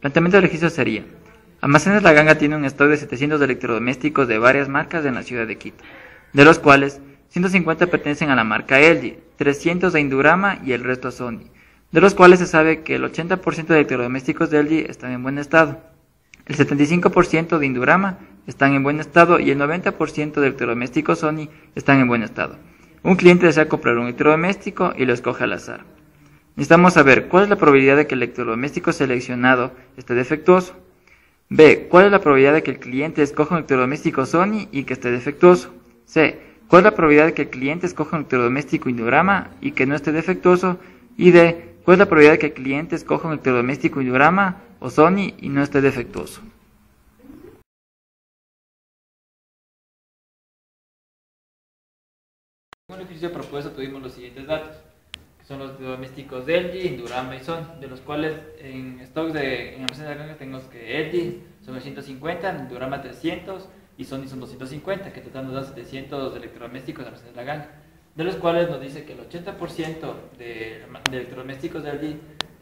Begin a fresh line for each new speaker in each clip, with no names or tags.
Planteamiento del registro sería: Almacenes La Ganga tiene un stock de 700 electrodomésticos de varias marcas en la ciudad de Quito, de los cuales 150 pertenecen a la marca LG, 300 a Indurama y el resto a Sony, de los cuales se sabe que el 80% de electrodomésticos de LG están en buen estado, el 75% de Indurama están en buen estado y el 90% de electrodomésticos Sony están en buen estado. Un cliente desea comprar un electrodoméstico y lo escoge al azar. Necesitamos saber cuál es la probabilidad de que el electrodoméstico seleccionado esté defectuoso. B. ¿Cuál es la probabilidad de que el cliente escoja un electrodoméstico Sony y que esté defectuoso? C. ¿Cuál es la probabilidad de que el cliente escoja un electrodoméstico Indurama y que no esté defectuoso? Y D. ¿Cuál es la probabilidad de que el cliente escoja un electrodoméstico Indurama o Sony y no esté defectuoso? En el ejercicio propuesto tuvimos los siguientes datos, que son los domésticos de LG, Indurama y Sony, de los cuales en stocks en almacenes de la ganga tenemos que LG son 150, Indurama 300 y Sony son 250, que total nos da 700 electrodomésticos en almacenes de la ganga, de los cuales nos dice que el 80% de electrodomésticos de LG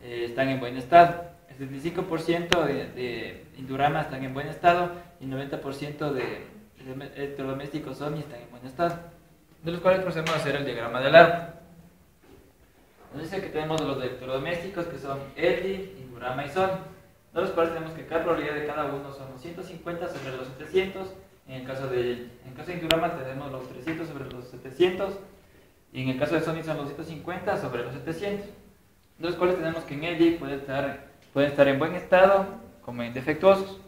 están en buen estado, el 75% de Indurama están en buen estado y el 90% de electrodomésticos Sony están en buen estado, de los cuales procedemos a hacer el diagrama del árbol. Nos dice que tenemos los electrodomésticos que son LG, Indurama y Sony, de los cuales tenemos que cada probabilidad de cada uno son los 150 sobre los 700. En el caso de Indurama tenemos los 300 sobre los 700 y en el caso de Sony son los 150 sobre los 700, de los cuales tenemos que en LG pueden estar en buen estado como en defectuosos.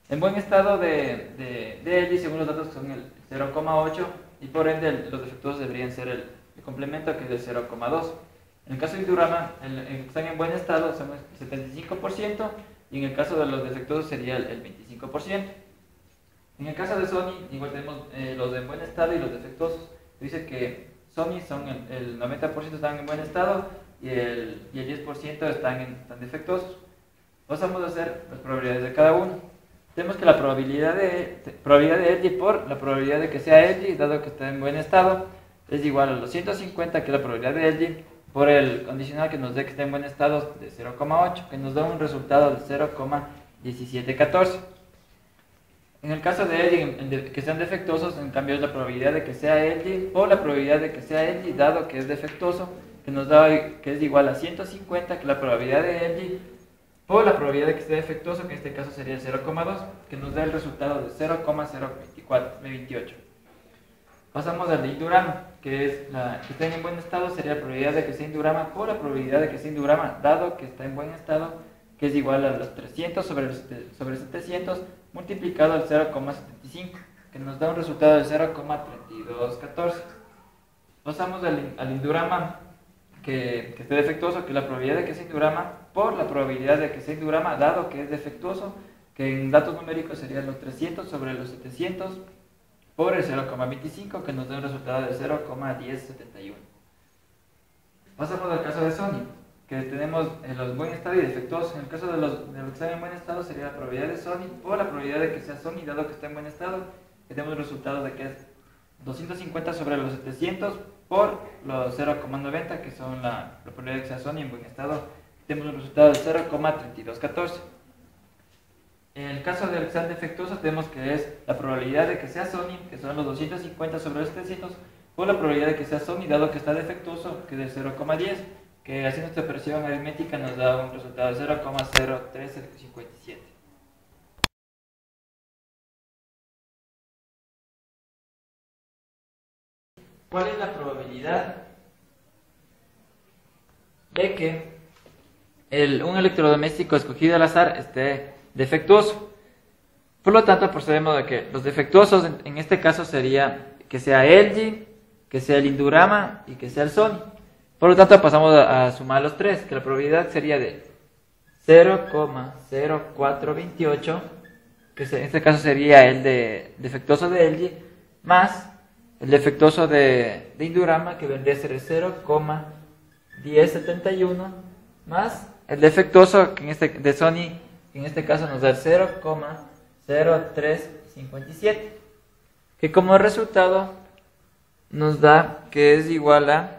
En buen estado de LG, según los datos, son el 0,8 y por ende los defectuosos deberían ser el complemento, que es el 0,2. En el caso de Indurama, están en buen estado, son el 75%, y en el caso de los defectuosos sería el 25%. En el caso de Sony, igual tenemos los de buen estado y los defectuosos. Dice que Sony son el 90% están en buen estado y el 10% están defectuosos. Vamos a hacer las probabilidades de cada uno. Tenemos que la probabilidad de LG por la probabilidad de que sea LG, dado que está en buen estado, es igual a los 150, que es la probabilidad de LG, por el condicional que nos dé que está en buen estado de 0,8, que nos da un resultado de 0,1714. En el caso de LG, que sean defectuosos, en cambio es la probabilidad de que sea LG por la probabilidad de que sea LG, dado que es defectuoso, que nos da que es igual a 150, que es la probabilidad de LG, por la probabilidad de que esté defectuoso, que en este caso sería el 0,2, que nos da el resultado de 0,028. Pasamos al de Indurama, que es que está en buen estado, sería la probabilidad de que sea Indurama por la probabilidad de que sea Indurama, dado que está en buen estado, que es igual a los 300 sobre 700 multiplicado al 0,75, que nos da un resultado de 0,3214. Pasamos al Indurama, que esté defectuoso, que es la probabilidad de que sea Indurama por la probabilidad de que sea Indurama, dado que es defectuoso, que en datos numéricos serían los 300 sobre los 700 por el 0,25, que nos da un resultado de 0,1071. Pasamos al caso de Sony, que tenemos los buen estado y defectuosos. En el caso de los que están en buen estado sería la probabilidad de Sony por la probabilidad de que sea Sony, dado que está en buen estado, que tenemos el resultado de que es 250 sobre los 700 por los 0,90, que son la probabilidad de que sea Sony en buen estado, tenemos un resultado de 0,3214. En el caso del que sea defectuoso tenemos que es la probabilidad de que sea Sony, que son los 250 sobre los 700, por la probabilidad de que sea Sony, dado que está defectuoso, que es de 0,10, que haciendo esta operación aritmética nos da un resultado de 0,01357. ¿Cuál es la probabilidad de que un electrodoméstico escogido al azar esté defectuoso? Por lo tanto, procedemos de que los defectuosos en este caso sería que sea LG, que sea el Indurama y que sea el Sony. Por lo tanto, pasamos a sumar los tres, que la probabilidad sería de 0,0428, que en este caso sería el defectuoso de LG, más el defectuoso de Indurama, que vendría a ser el 0,1071, más el defectuoso de Sony, que en este caso nos da el 0,0357, que como resultado nos da que es igual a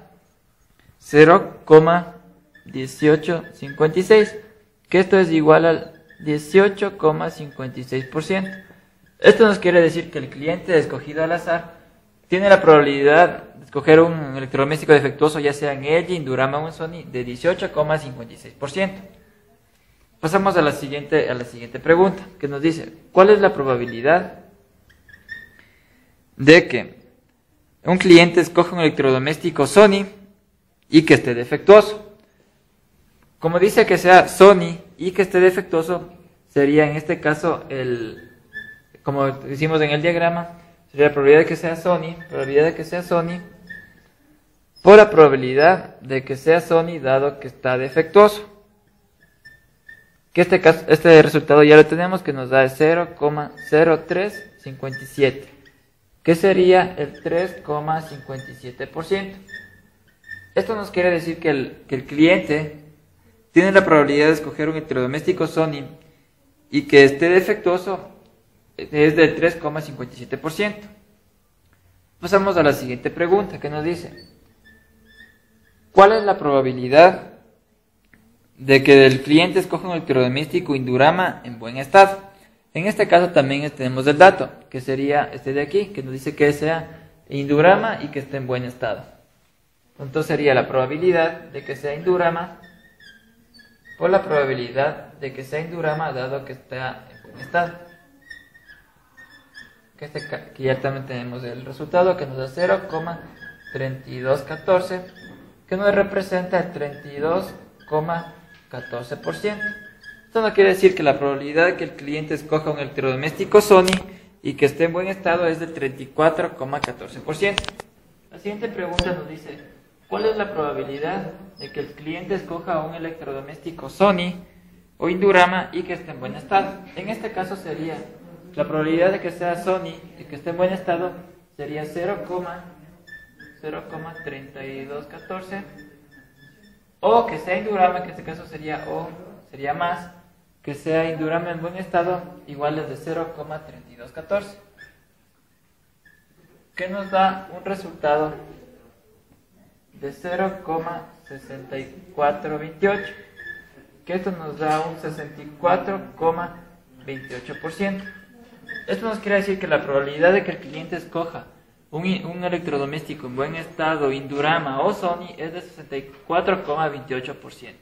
0,1856, que esto es igual al 18,56%. Esto nos quiere decir que el cliente escogido al azar tiene la probabilidad de escoger un electrodoméstico defectuoso, ya sea en LG, Indurama o en Sony, de 18,56%. Pasamos a la siguiente pregunta, que nos dice: ¿cuál es la probabilidad de que un cliente escoja un electrodoméstico Sony y que esté defectuoso? Como dice que sea Sony y que esté defectuoso, sería en este caso como hicimos en el diagrama, sería la probabilidad de que sea Sony, por la probabilidad de que sea Sony dado que está defectuoso. Que este resultado ya lo tenemos, que nos da 0,0357, que sería el 3,57%. Esto nos quiere decir que el cliente tiene la probabilidad de escoger un electrodoméstico Sony y que esté defectuoso es del 3,57%. Pasamos a la siguiente pregunta, que nos dice: ¿cuál es la probabilidad de que el cliente escoja un electrodoméstico Indurama en buen estado? En este caso también tenemos el dato, que sería este de aquí, que nos dice que sea Indurama y que esté en buen estado. Entonces sería la probabilidad de que sea Indurama por la probabilidad de que sea Indurama dado que está en buen estado. Que ya también tenemos el resultado, que nos da 0,3214, que nos representa el 32,14%. Esto no quiere decir que la probabilidad de que el cliente escoja un electrodoméstico Sony y que esté en buen estado es del 34,14%. La siguiente pregunta nos dice: ¿cuál es la probabilidad de que el cliente escoja un electrodoméstico Sony o Indurama y que esté en buen estado? En este caso sería la probabilidad de que sea Sony y que esté en buen estado sería 0,3214, o que sea Indurama, que en este caso sería más, que sea Indurama en buen estado, igual es de 0,3214, que nos da un resultado de 0,6428, que esto nos da un 64,28%. Esto nos quiere decir que la probabilidad de que el cliente escoja un electrodoméstico en buen estado, Indurama o Sony, es de 64,28%.